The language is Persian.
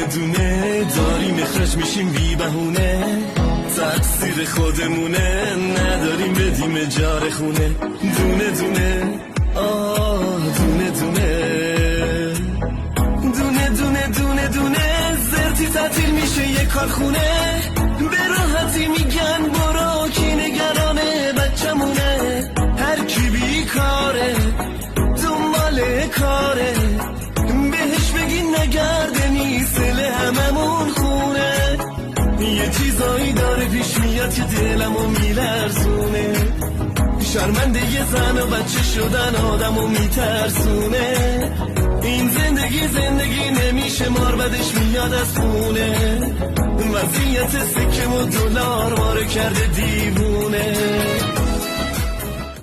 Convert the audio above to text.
دونه دونه داریم اخراج میشیم بی بهونه، تقصیر خودمونه، نداریم بدیم جار خونه. دونه دونه آه دونه دونه دونه دونه دونه دونه زرتی تعطیل میشه یه کارخونه، به راحتی میگن برو کی نگرانه بچمونه، هر کی بیکاره دنبال کاره، بهش بگین نگرده میسل هممون خونه. یه چیزایی داره پیش میاد که دلمو میلرزونه، شرمنده یه زن و بچه شدن آدمو میترسونه، این زندگی نمیشه مار بدش میاد از خونه، وضعیت سکه و دلار ما رو کرده دیوونه.